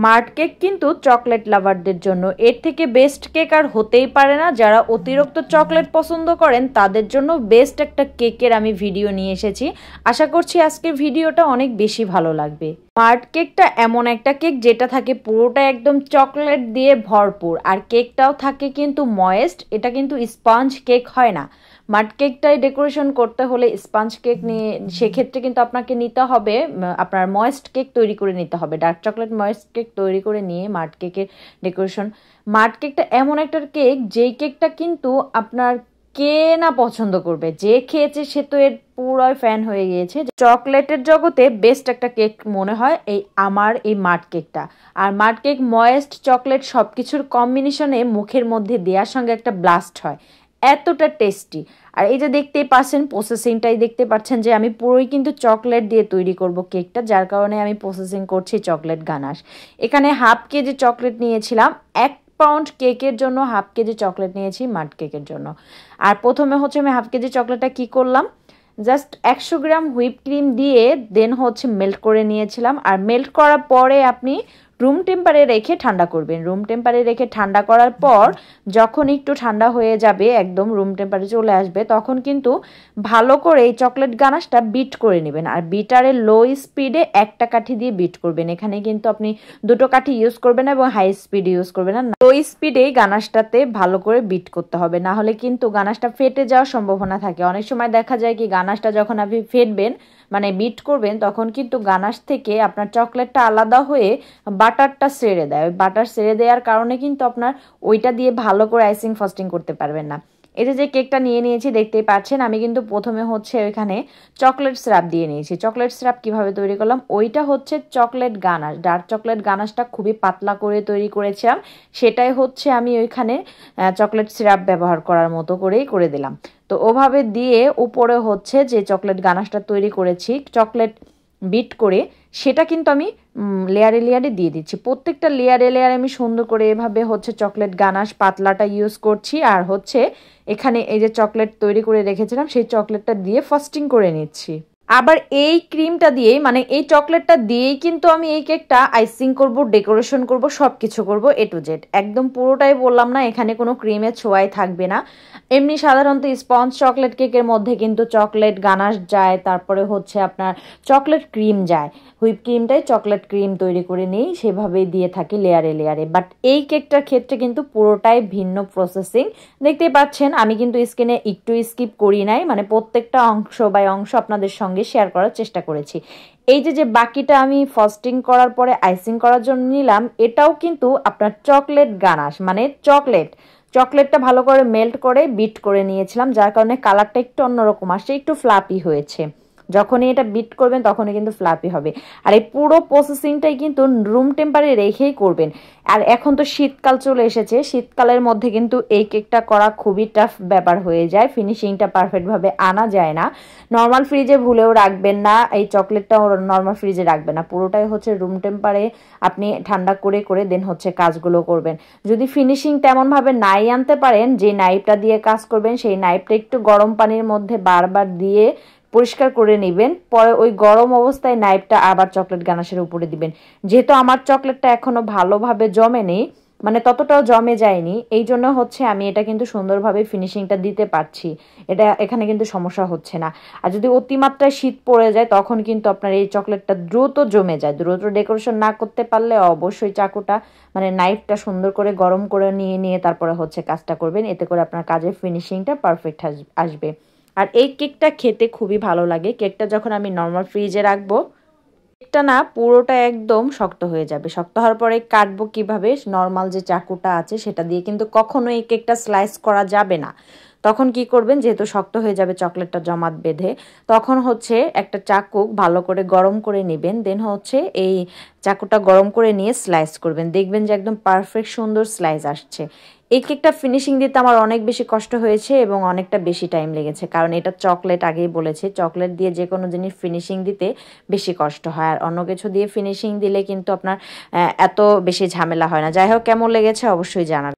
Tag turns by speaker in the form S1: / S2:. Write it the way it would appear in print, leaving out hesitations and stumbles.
S1: Mart cake কিন্তু chocolate লাভারদের জন্য এর থেকে বেস্ট কেক আর হতেই পারে না। যারা অতিরিক্ত চকলেট পছন্দ করেন তাদের জন্য বেস্ট একটা কেকের আমি ভিডিও নিয়ে এসেছি। আশা করছি আজকের ভিডিওটা অনেক বেশি ভালো লাগবে। মার্ট কেকটা এমন একটা কেক যেটা থাকে পুরোটা একদম চকলেট দিয়ে ভরপুর, আর কেকটাও থাকে কিন্তু ময়েস্ট। এটা কিন্তু স্পঞ্জ কেক হয় না। মাড কেকটায় ডেকোরেশন করতে হলে স্পঞ্জ কেক নিয়ে সেক্ষেত্রে কিন্তু আপনাকে নিতে হবে, আপনার ময়েস্ট কেক তৈরি করে নিতে হবে। ডার্ক চকলেট ময়েস্ট কেক তৈরি করে নিয়ে মাড কেকের ডেকোরেশন। মাড কেকটা এমন একটা কেক যেই কেকটা কিন্তু আপনার কে না পছন্দ করবে, যে খেয়েছে সে তো এর পুরো ফ্যান হয়ে গিয়েছে। চকলেটের জগতে বেস্ট একটা কেক মনে হয় আমার এই মাড কেকটা। আর মাড কেক ময়েস্ট চকলেট সবকিছুর কম্বিনেশনে মুখের মধ্যে দেওয়ার সঙ্গে একটা ব্লাস্ট হয়, এতটা টেস্টি। আর এই যে দেখতেই পাচ্ছেন প্রসেসিংটাই দেখতে পাচ্ছেন যে আমি পুরোই কিন্তু চকলেট দিয়ে তৈরি করব কেকটা, যার কারণে আমি প্রসেসিং করছি চকলেট গানাশ। এখানে হাফ কেজি চকলেট নিয়েছিলাম, 1 পাউন্ড কেকের জন্য হাফ কেজি চকলেট নিয়েছি মাড কেকের জন্য। আর প্রথমে হচ্ছে আমি হাফ কেজি চকলেটটা কি করলাম, জাস্ট 100 গ্রাম হুইপ ক্রিম দিয়ে দেন হচ্ছে মেল্ট করে নিয়েছিলাম। আর মেল্ট করার পরে আপনি রুম টেম্পারে রেখে ঠান্ডা করবেন। রুম টেম্পারে রেখে ঠান্ডা করার পর যখন একটু ঠান্ডা হয়ে যাবে, একদম রুম টেম্পারে চলে আসবে, তখন কিন্তু ভালো করে এই চকলেট গানাশটা বিট করে নেবেন। আর বিটারে লো স্পিডে একটা কাঠি দিয়ে বিট করবেন। এখানে কিন্তু আপনি দুটো কাঠি ইউজ করবেন না এবং হাই স্পিডে ইউজ করবেন না, লো স্পিডে গানাশটাতে ভালো করে বিট করতে হবে, না হলে কিন্তু গানাশটা ফেটে যাওয়ার সম্ভাবনা থাকে। অনেক সময় দেখা যায় কি গানাশটা যখন আপনি ফেটবেন মানে বিট করবেন তখন কিন্তু গানাশ থেকে আপনার চকলেটটা আলাদা হয়ে বাটারটা ছেড়ে দেয়। ওই বাটার ছেড়ে দেওয়ার কারণে কিন্তু আপনার ওইটা দিয়ে ভালো করে আইসিং ফ্রস্টিং করতে পারবেন না। এই যে কেকটা নিয়ে নিয়েছি দেখতেই পাচ্ছেন, আমি কিন্তু প্রথমে হচ্ছে ওইখানে চকলেট সিরাপ দিয়ে নিয়েছি। চকলেট সিরাপ কিভাবে তৈরি করলাম, ওইটা হচ্ছে চকলেট গানাশ, ডার্ক চকলেট গানাশটা খুবই পাতলা করে তৈরি করেছিলাম, সেটাই হচ্ছে আমি ওইখানে চকলেট সিরাপ ব্যবহার করার মতো করেই করে দিলাম। তো ওভাবে দিয়ে উপরে হচ্ছে যে চকলেট গানাশটা তৈরি করেছি চকলেট বিট করে, সেটা কিন্তু আমি লেয়ারে লেয়ারে দিয়ে দিচ্ছি। প্রত্যেকটা লেয়ারে লেয়ারে আমি সুন্দর করে এভাবে হচ্ছে চকলেট গানাশ পাতলাটা ইউজ করছি। আর হচ্ছে এখানে এই যে চকলেট তৈরি করে রেখেছিলাম সেই চকলেটটা দিয়ে ফ্রস্টিং করে নিচ্ছি। আবার এই ক্রিমটা দিয়েই মানে এই চকলেটটা দিয়েই কিন্তু আমি এই কেকটা আইসিং করব, ডেকোরেশন করব, সব কিছু করব এ টু জেড। একদম পুরোটাই বললাম না, এখানে কোনো ক্রিমের ছোঁয়াই থাকবে না। এমনি সাধারণত স্পঞ্জ চকলেট কেকের মধ্যে কিন্তু চকলেট গানাশ যায়, তারপরে হচ্ছে আপনার চকলেট ক্রিম যায়, হুইপ ক্রিমটাই চকলেট ক্রিম তৈরি করে নিই, সেভাবেই দিয়ে থাকি লেয়ারে লেয়ারে। বাট এই কেকটার ক্ষেত্রে কিন্তু পুরোটাই ভিন্ন প্রসেসিং। দেখতেই পাচ্ছেন আমি কিন্তু স্কিনে একটু স্কিপ করি নাই, মানে প্রত্যেকটা অংশ বাই অংশ আপনাদের সঙ্গে শেয়ার করার চেষ্টা করেছি। এই যে বাকিটা আমি ফ্রস্টিং করার পরে আইসিং করার জন্য নিলাম, এটাও কিন্তু আপনার চকলেট গানাশ, মানে চকলেটটা ভালো করে মেল্ট করে বিট করে নিয়েছিলাম, যার কারণে কালারটা একটু অন্যরকম আসছে, একটু ফ্লাপি হয়েছে। যখনই এটা বিট করবেন তখনই কিন্তু ফ্লাপি হবে। আর এই পুরো প্রসেসিংটাই কিন্তু রুম টেম্পারে রেখেই করবেন। আর এখন তো শীতকাল চলে এসেছে, শীতকালের মধ্যে কিন্তু এই কেকটা করা খুবই টাফ ব্যাপার হয়ে যায়, ফিনিশিংটা পারফেক্টভাবে আনা যায় না। নর্মাল ফ্রিজে ভুলেও রাখবেন না, এই চকলেটটাও নর্মাল ফ্রিজে রাখবেন না, পুরোটাই হচ্ছে রুম টেম্পারে আপনি ঠান্ডা করে করে দেন হচ্ছে কাজগুলো করবেন। যদি ফিনিশিং তেমনভাবে নাই আনতে পারেন, যে নাইফটা দিয়ে কাজ করবেন সেই নাইফটা একটু গরম পানির মধ্যে বারবার দিয়ে পরিষ্কার করে নেবেন, পরে ওই গরম অবস্থায় নাইফটা আবার চকলেট গানাশের উপরে দিবেন। যেহেতু আমার চকলেটটা এখনো ভালোভাবে জমে নেই, মানে ততটাও জমে যায়নি, এই জন্য হচ্ছে আমি এটা কিন্তু সুন্দরভাবে ফিনিশিংটা দিতে পারছি, এখানে কিন্তু সমস্যা হচ্ছে না। আর যদি অতিমাত্রায় শীত পড়ে যায় তখন কিন্তু আপনার এই চকলেটটা দ্রুত জমে যায়। দ্রুত ডেকোরেশন না করতে পারলে অবশ্যই চাকুটা মানে নাইফটা সুন্দর করে গরম করে নিয়ে তারপরে হচ্ছে কাজটা করবেন, এতে করে আপনার কাজের ফিনিশিংটা পারফেক্ট আসবে। আর এই কেকটা খেতে খুবই ভালো লাগে। কেকটা যখন আমি নর্মাল ফ্রিজে রাখবো, কেকটা না পুরোটা একদম শক্ত হয়ে যাবে। শক্ত হওয়ার পরে কাটবো কিভাবে, নর্মাল যে চাকুটা আছে সেটা দিয়ে কিন্তু কখনো এই কেকটা স্লাইস করা যাবে না। তখন কি করবেন, যেহেতু শক্ত হয়ে যাবে চকলেটটা জমাট বেঁধে, তখন হচ্ছে একটা চাকু ভালো করে গরম করে নেবেন, দেন হচ্ছে এই চাকুটা গরম করে নিয়ে স্লাইস করবেন, দেখবেন যে একদম পারফেক্ট সুন্দর স্লাইস আসছে। এই কেকটা ফিনিশিং দিতে আমার অনেক বেশি কষ্ট হয়েছে এবং অনেকটা বেশি টাইম লেগেছে, কারণ এটা চকলেট, আগেই বলেছে চকলেট দিয়ে যে কোনো জিনিস ফিনিশিং দিতে বেশি কষ্ট হয়, আর অন্য কিছু দিয়ে ফিনিশিং দিলে কিন্তু আপনার এত বেশি ঝামেলা হয় না। যাই হোক, কেমন লেগেছে অবশ্যই জানাবেন।